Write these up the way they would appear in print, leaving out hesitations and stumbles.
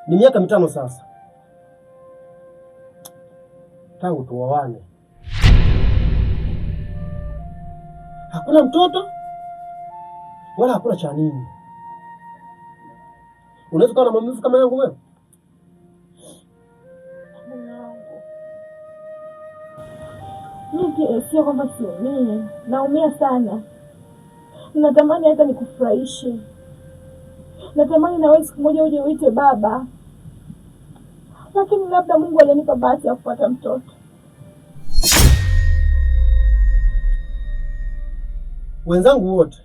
Ni miaka 5 sasa tangu tuoane. Hakuna mtoto wala hakuna cha nini. Unaweza kuwa na maumivu kama yangu wewe? Mimi sio kwamba siumii, naumia sana. Natamani hata nikufurahishe. Natamani na wewe siku moja uje uite baba. Lakini labda Mungu alinipa bahati ya kupata mtoto. Wenzangu wote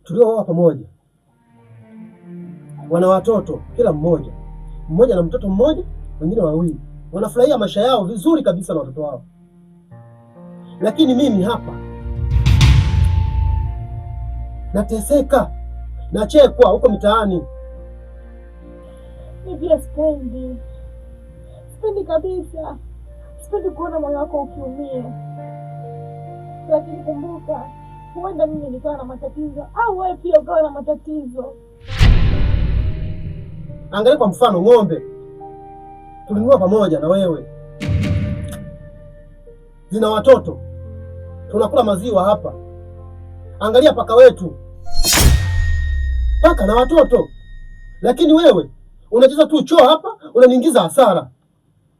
tuliooa pamoja wana watoto, kila mmoja na mtoto mmoja, wengine wawili. Wanafurahia maisha yao vizuri kabisa na watoto wao. Lakini mimi hapa nateseka, nachekwa huko mitaani. Mimi pia sipendi kabisa. Sipendi kuona moyo wako ukiumia. Lakini kumbuka, huenda mimi nikawa na matatizo au wewe pia ukawa na matatizo. Angalia kwa mfano ng'ombe tulinunua pamoja na wewe, zina watoto, tunakula maziwa hapa. Angalia paka wetu, paka na watoto. Lakini wewe unacheza tu choo hapa, unaniingiza hasara.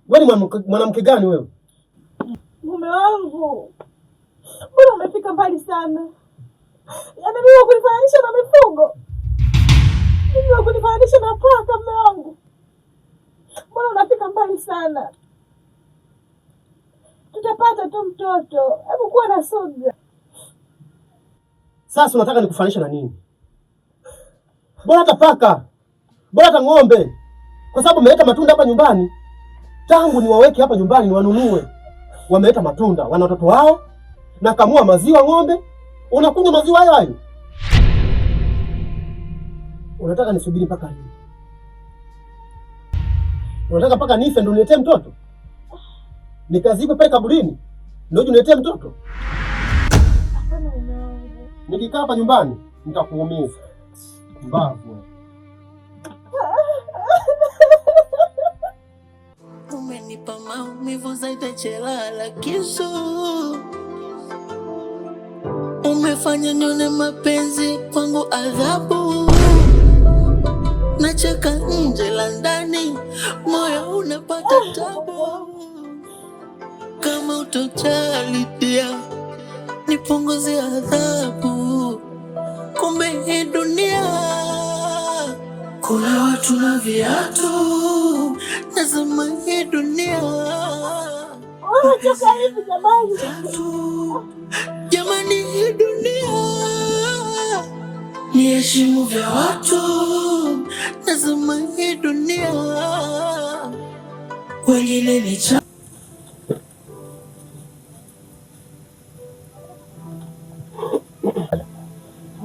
Wewe ni mwanamke gani wewe? Mume wangu, mbona umefika mbali sana? Yaani mimi wakunifananisha na mifugo? Mimi wakunifananisha na paka, mume wangu? Mbona unafika mbali sana? Tutapata tu mtoto. Hebu kuwa na subira. Sasa unataka nikufananisha na nini? Bora hata paka, bora hata ng'ombe, kwa sababu umeleta matunda hapa nyumbani. Tangu niwaweke hapa nyumbani niwanunue, wameleta matunda, wana watoto wao, na kamua maziwa ng'ombe, unakunywa maziwa hayo hayo. Unataka nisubiri mpaka lini? Unataka mpaka nife ndio uniletee mtoto? Nikazikwe pale kaburini ndio uniletee mtoto? Nikikaa hapa nyumbani nitakuumiza. Mbavu. Umenipa maumivu zaidi chelala kisu. Umefanya nione mapenzi kwangu adhabu. Nacheka nje la ndani, moyo unapata tabu. Kama utojali pia nipunguzie adhabu. Kumbe hii dunia kuna watu na viatu. Nasema hii dunia choka hivi jamani. Jamani, hii dunia ni heshimu vya watu. Nasema hii dunia wengine ni cha.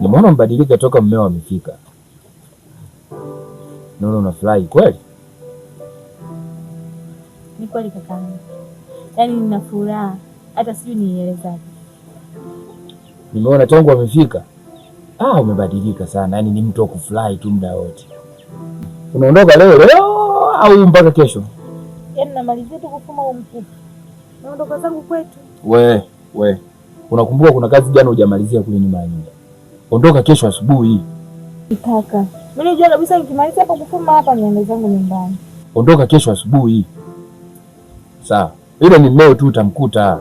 Nimeona mbadilika toka mmeo amefika. Naona unafurahi kweli? Ni kweli kakaangu. Yaani nina furaha hata sijui nielezaje. Nimeona tangu amefika. Umebadilika sana. Yaani ni mtu wa kufurahi tu muda wote. Unaondoka leo au mpaka kesho? Yaani namalizia tu kufuma huu mfuko. Naondoka zangu kwetu. We. Unakumbuka kuna kazi jana hujamalizia kule nyuma ya nyumba. Ondoka kesho asubuhi. Kaka, mimi najua kabisa nikimaliza hapa kufuma hapa niende zangu nyumbani. Ondoka kesho asubuhi. Sawa. Ile ni leo tu utamkuta.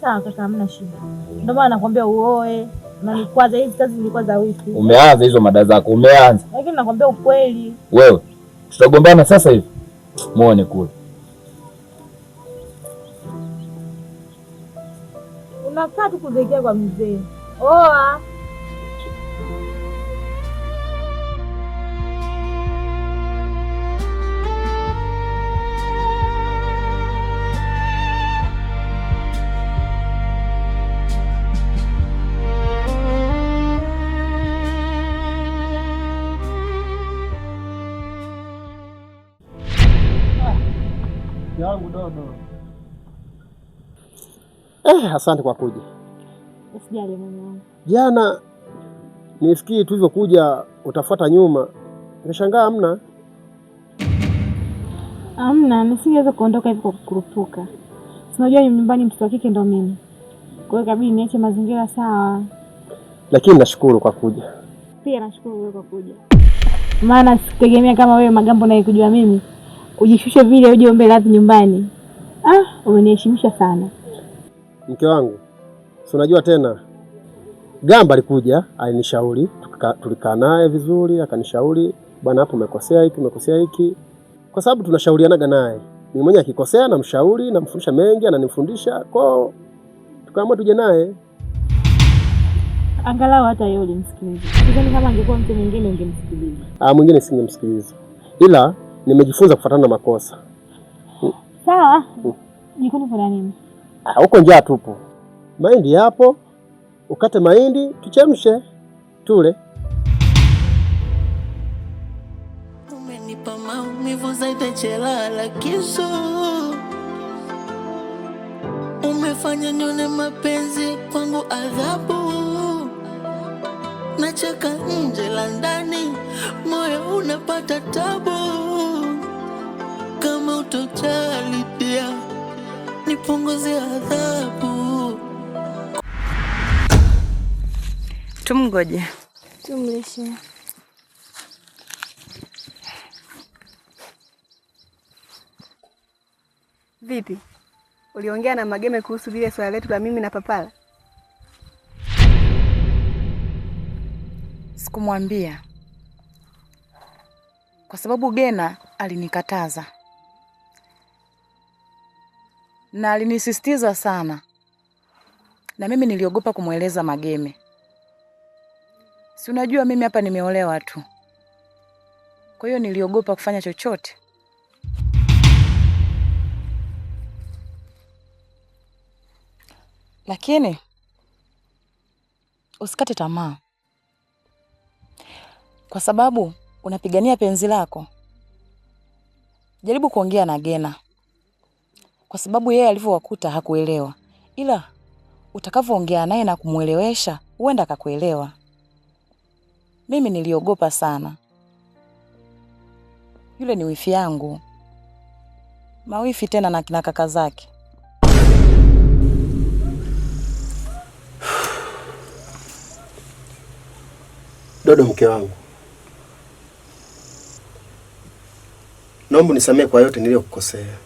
Sawa kaka, hamna shida. Ndio maana nakwambia uoe. Na nikwaza hizi kazi zilikuwa za wiki. Umeanza hizo mada zako, umeanza. Lakini nakwambia ukweli. Wewe, tutagombana sasa hivi. Muone kule. Unakaa tu kuzekea kwa mzee. Oa. Yangu dodo. Asante kwa kuja. Usijali mama. Jana nifikiri tulivyokuja utafuata nyuma, Nikashangaa hamna. Hamna, nisingeweza kuondoka hivi kwa kukurupuka. Unajua nyumbani mtoto wa kike ndo mimi. Kwa hiyo kabidi niache mazingira sawa. Lakini nashukuru kwa kuja. Pia nashukuru wewe kwa kuja. Maana sikutegemea kama wewe Magambo naye kujua mimi. Ujishushe vile uje ombe radhi nyumbani. Umeniheshimisha sana. Mke wangu, si unajua tena Gamba alikuja, alinishauri, tulikaa naye vizuri, akanishauri, bwana hapo umekosea hiki. Kwa sababu tunashaurianaga naye. Mimi mwenyewe akikosea na mshauri, na mfundisha mengi, ananifundisha. Kwa tukaamua tuje naye. Angalau hata yeye ulimsikiliza. Sidhani kama angekuwa mtu mwingine ungemsikiliza. Mwingine singemsikiliza. Ila nimejifunza kufuatana na makosa. Sawa. Jikoni kuna nini? Huko njaa tupo. Mahindi yapo. Ukate mahindi, tuchemshe, tule. Umenipa maumivu zaidi chelala kisu. Umefanya nione mapenzi kwangu adhabu. Nacheka nje la ndani, moyo unapata tabu. Kama utojali pia, nipunguzie adhabu. Tumgoje. Tumlishe. Vipi? Uliongea na Mageme kuhusu lile swala letu la mimi na Papala? Sikumwambia. Kwa sababu Gena alinikataza. Na alinisisitiza sana. Na mimi niliogopa kumweleza Mageme. Si unajua mimi hapa nimeolewa tu. Kwa hiyo niliogopa kufanya chochote. Lakini usikate tamaa. Kwa sababu unapigania penzi lako. Jaribu kuongea na Gena. Kwa sababu yeye alivyowakuta hakuelewa. Ila utakavyoongea naye na kumuelewesha, huenda akakuelewa. Mimi niliogopa sana. Yule ni wifi yangu. Mawifi tena na kina kaka zake. Dodo mke wangu, naomba unisamehe kwa yote niliyokukosea.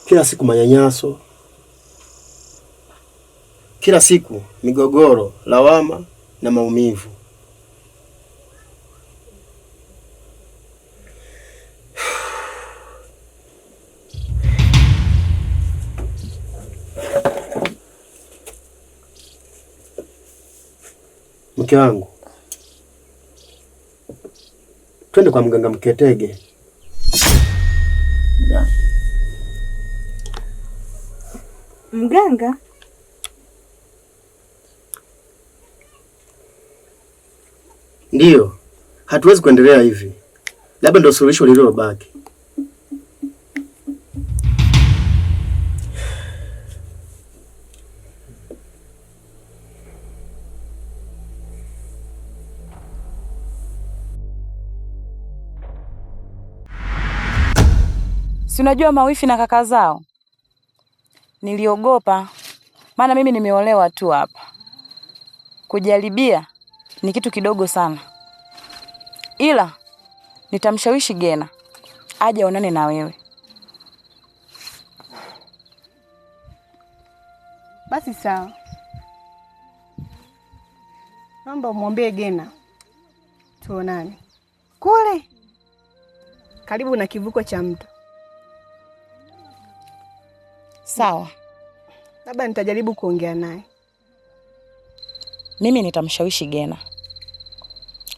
Kila siku manyanyaso, kila siku migogoro, lawama na maumivu. Mke wangu, twende kwa mganga Mketege. Mganga? Ndiyo, hatuwezi kuendelea hivi. Labda ndio suluhisho lililobaki. Si unajua mawifi na kaka zao? Niliogopa. Maana mimi nimeolewa tu hapa. Kujaribia ni kitu kidogo sana. Ila nitamshawishi Gena aje aonane na wewe. Basi sawa. Naomba umwambie Gena tuonane kule karibu na kivuko cha mto. Sawa. Labda nitajaribu kuongea naye. Mimi nitamshawishi Gena.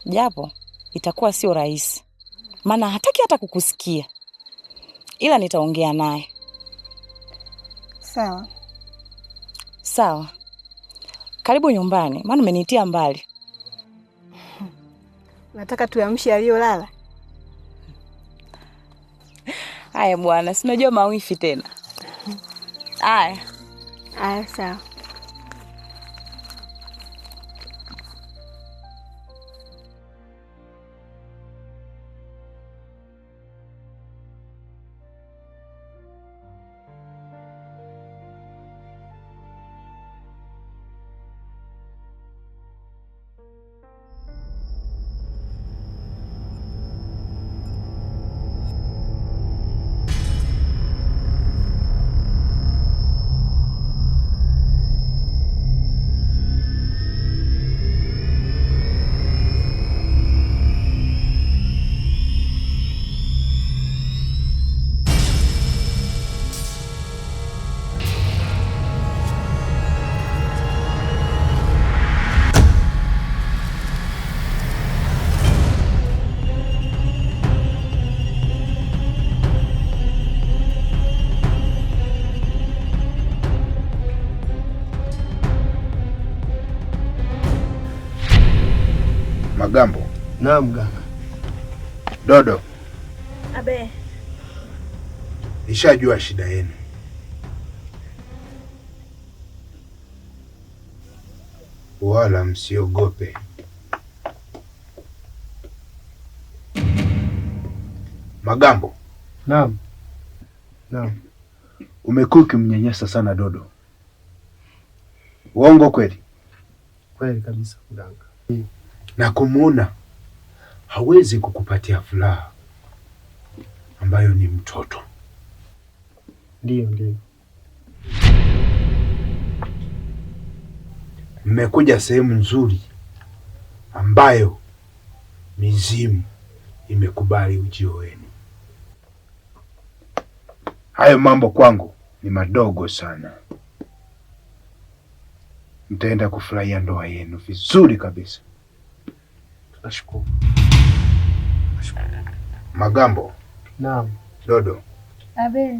Japo itakuwa sio rahisi. Maana hataki hata kukusikia. Ila nitaongea naye. Sawa. Sawa. Karibu nyumbani, maana umenitia mbali. Nataka tuamshe aliyolala. Haya bwana, si unajua mawifi tena. Haya. Haya sawa. Magambo. Naam mganga. Dodo. Abe. Nishajua shida yenu. Wala msiogope. Magambo. Naam. Naam. Umekuwa ukimnyanyasa sana Dodo. Uongo kweli? Kweli kabisa mganga. Na kumuona hawezi kukupatia furaha ambayo ni mtoto. Ndio. Mmekuja sehemu nzuri ambayo mizimu imekubali ujio wenu. Hayo mambo kwangu ni madogo sana. Mtaenda kufurahia ndoa yenu vizuri kabisa. Tunashukuru. Magambo. Naam. Dodo. Abe.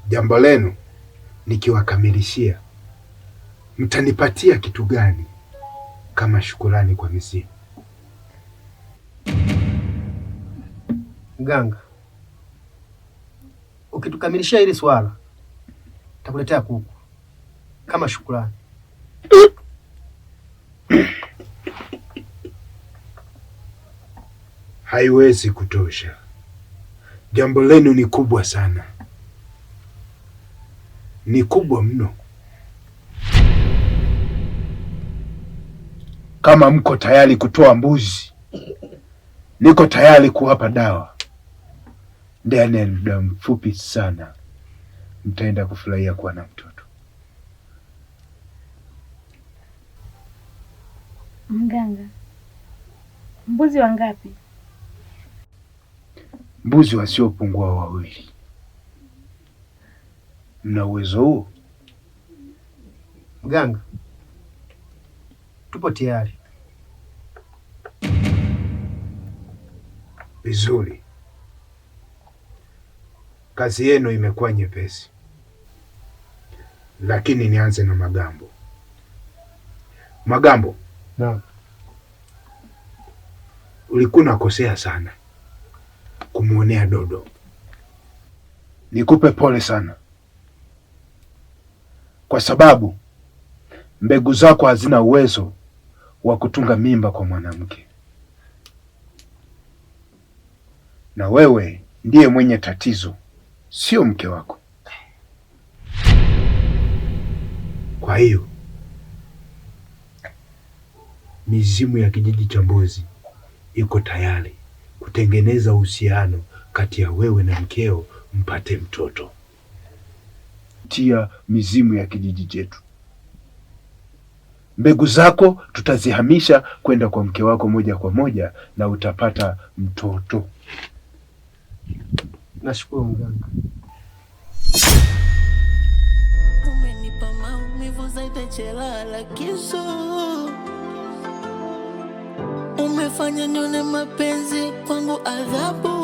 Jambo lenu nikiwakamilishia, mtanipatia kitu gani kama shukurani kwa mizimu? Mganga, ukitukamilishia hili swala takuletea kuku kama shukrani. Haiwezi kutosha. Jambo lenu ni kubwa sana. Ni kubwa mno. Kama mko tayari kutoa mbuzi, niko tayari kuwapa dawa. Ndani ya muda mfupi sana mtaenda kufurahia kuwa na mtoto. Mganga, mbuzi wangapi? Mbuzi wasiopungua 2. Mna uwezo huo? Mganga, tupo tayari. Vizuri. Kazi yenu imekuwa nyepesi. Lakini nianze na Magambo. Magambo. Naam. Ulikuwa unakosea sana kumuonea Dodo. Nikupe pole sana, kwa sababu mbegu zako hazina uwezo wa kutunga mimba kwa mwanamke, na wewe ndiye mwenye tatizo, sio mke wako. Kwa hiyo mizimu ya kijiji cha Mbozi iko tayari kutengeneza uhusiano kati ya wewe na mkeo mpate mtoto. Tia mizimu ya kijiji chetu. Mbegu zako tutazihamisha kwenda kwa mke wako moja kwa moja na utapata mtoto. Nashukuru mganga. Umenipa maumivu zaidi chelala kisu. Umefanya nione mapenzi kwangu adhabu.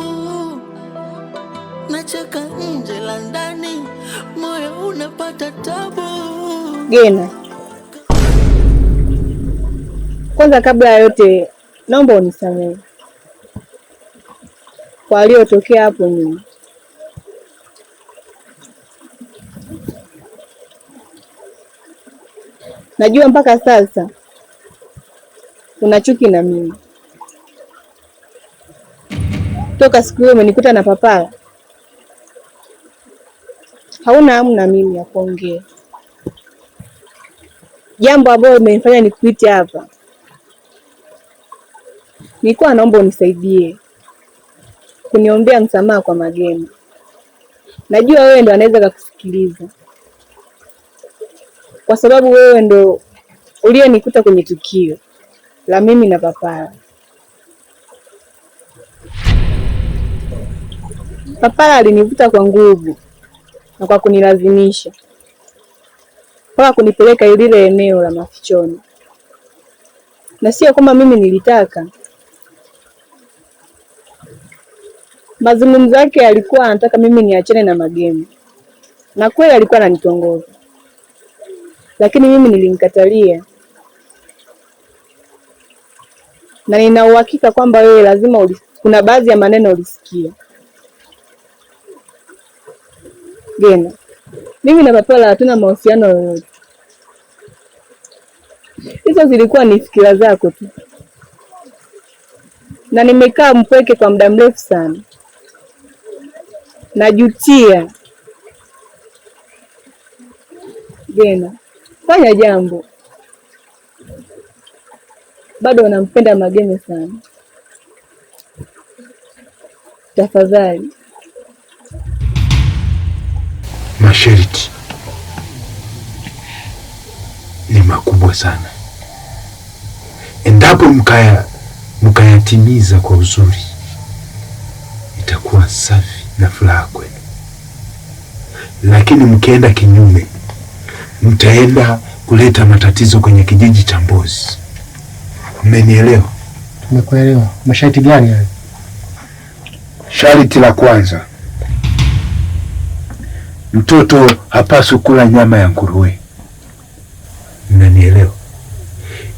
Nacheka nje la ndani, moyo unapata tabu. Gena, kwanza kabla ya yote naomba unisamehe kwa aliyotokea hapo nyuma. Najua mpaka sasa una chuki na mimi. Toka siku hiyo umenikuta na papara, hauna hamu na mimi ya kuongea. Jambo ambalo limenifanya nikuite hapa, nilikuwa naomba unisaidie kuniombea msamaha kwa Magema. Najua wewe ndo anaweza kukusikiliza, kwa sababu wewe ndo uliyenikuta kwenye tukio la mimi na papara. Papara alinivuta kwa nguvu na kwa kunilazimisha mpaka kunipeleka lile eneo la mafichoni, na sio kama mimi nilitaka. Mazungumzo yake alikuwa anataka mimi niachane na Magema, na kweli alikuwa ananitongoza, lakini mimi nilimkatalia. na nina uhakika kwamba wewe lazima kuna baadhi ya maneno ulisikia. Gena, mimi na Papala hatuna mahusiano yoyote. Hizo zilikuwa ni fikira zako tu, na nimekaa mpweke kwa muda mrefu sana. Najutia. Gena, fanya jambo. Bado unampenda Mageme sana. Tafadhali. Masharti ni makubwa sana. Endapo mkayatimiza kwa uzuri, itakuwa safi na furaha kwenu. Lakini mkienda kinyume, mtaenda kuleta matatizo kwenye kijiji cha Mbozi. Mmenielewa? Nimekuelewa. Masharti gani hayo? Sharti la kwanza, mtoto hapaswi kula nyama ya nguruwe. Mnanielewa?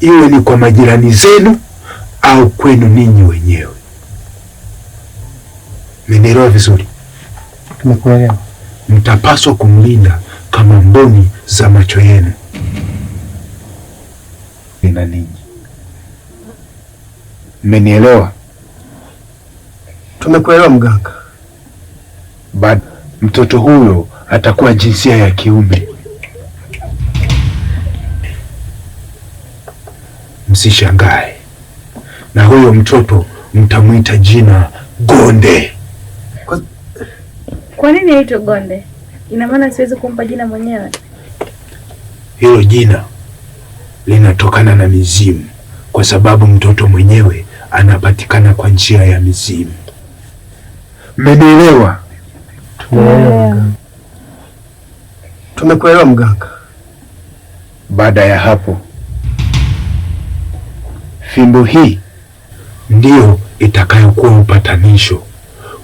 Iwe ni kwa majirani zenu au kwenu ninyi wenyewe. Mmenielewa vizuri? Tumekuelewa. Mtapaswa kumlinda kama mboni za macho yenu. Na ninyi. Mmenielewa? Tumekuelewa mganga. Mtoto huyo atakuwa jinsia ya kiume. Msishangae. Na huyo mtoto mtamwita jina Gonde. Kwa nini aitwe Gonde? Ina maana siwezi kumpa jina mwenyewe? Hilo jina linatokana na mizimu, kwa sababu mtoto mwenyewe anapatikana kwa njia ya mizimu. Mmenielewa? Tumekuelewa mganga. Baada ya hapo, fimbo hii ndiyo itakayokuwa upatanisho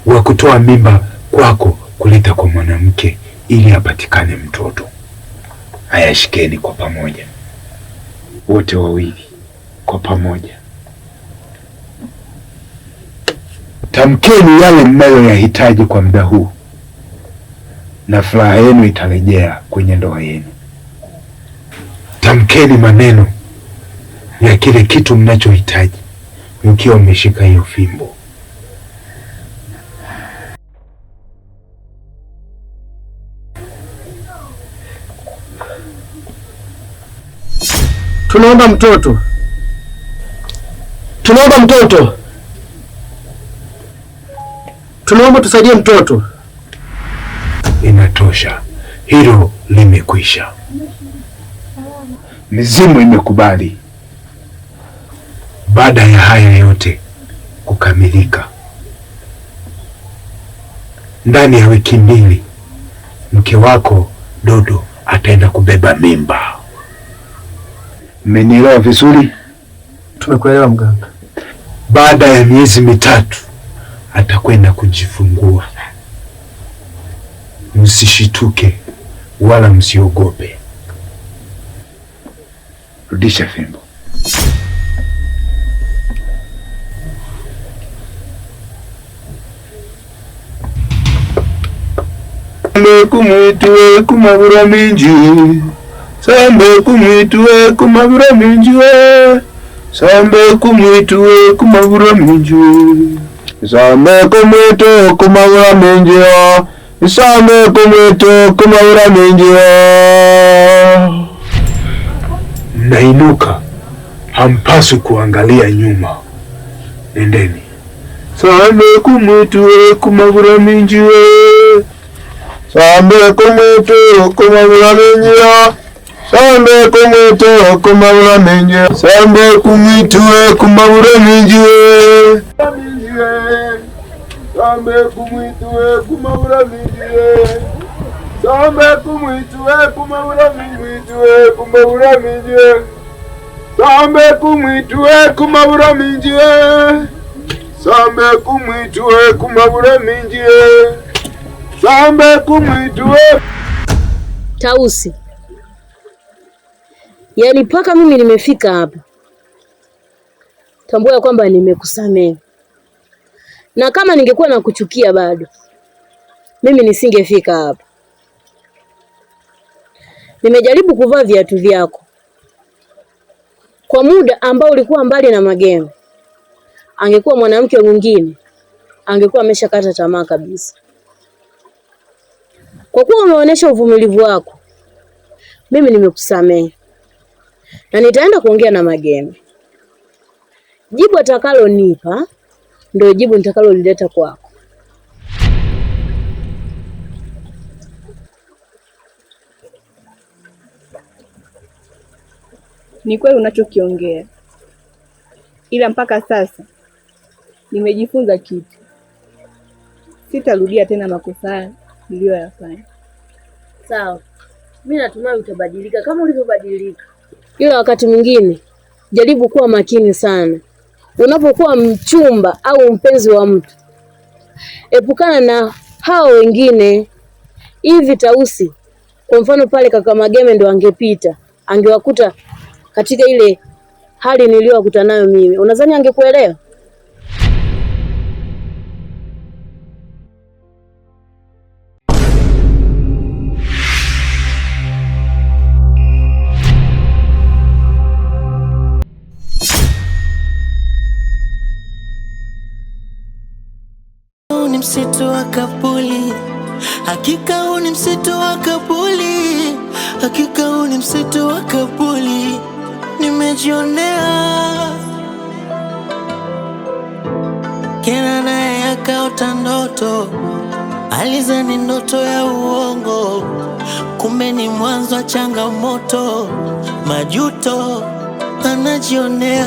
wa kutoa mimba kwako kuleta kwa mwanamke ili apatikane mtoto. Ayashikeni kwa pamoja, wote wawili kwa pamoja. Tamkeni yale mnayoyahitaji kwa muda huu, na furaha yenu itarejea kwenye ndoa yenu. Tamkeni maneno ya kile kitu mnachohitaji mkiwa mmeshika hiyo fimbo. Tunaomba mtoto. Tunaomba mtoto. Tunaomba tusaidie mtoto. Inatosha. Hilo limekwisha. Mizimu imekubali. Baada ya haya yote kukamilika, ndani ya wiki 2 mke wako Dodo ataenda kubeba mimba. Mmenielewa vizuri? Tumekuelewa mganga. Baada ya miezi 3 atakwenda kujifungua. Msishituke wala msiogope. Rudisha fimbo. Sambe kumwitwe kumabura minji, sambe kumwitwe kumabura minji, sambe kumwitwe kumabura minji, sambe kumwitwe kumabura minji, sambe kumwitwe kumabura minji. Mnainuka, hampaswi kuangalia nyuma. Nendeni. Sambe kumwitwe kumabura minji, sambe kumwitwe kumabura minji, sambe kumwitwe kumabura minji, sambe kumwitwe kumabura minji, sambe kumwitwe kumabura minji, sambe kumwitwe kumabura minji, kumabura minji, sambe kumwitwe kumabura minji, sambe kumwitwe kumabura minji, sambe kumwitwe. Tausi, yaani mpaka mimi nimefika hapa, tambua ya kwamba nimekusamehe. Na kama ningekuwa nakuchukia bado, mimi nisingefika hapa. Nimejaribu kuvaa viatu vyako kwa muda ambao ulikuwa mbali na Mageme. Angekuwa mwanamke mwingine, angekuwa ameshakata tamaa kabisa. Kwa kuwa umeonyesha uvumilivu wako, mimi nimekusamehe. Na nitaenda kuongea na Mageme. Jibu atakalonipa ndio jibu nitakalolileta kwako. Ni kweli unachokiongea, ila mpaka sasa nimejifunza kitu. Sitarudia tena makosa niliyoyafanya. Sawa, mimi natumai utabadilika kama ulivyobadilika. Ila wakati mwingine jaribu kuwa makini sana. Unapokuwa mchumba au mpenzi wa mtu, epukana na hao wengine. Hivi Tausi, kwa mfano pale kaka Mageme ndo angepita, angewakuta katika ile hali niliyowakuta nayo mimi, unadhani angekuelewa? Ni msitu wa Kabuli, hakika huu ni msitu wa Kabuli, hakika huu ni msitu wa Kabuli. Nimejionea kila naye akaota ndoto, alizani ndoto ya uongo, kumbe ni mwanzo wa changamoto, majuto. Anajionea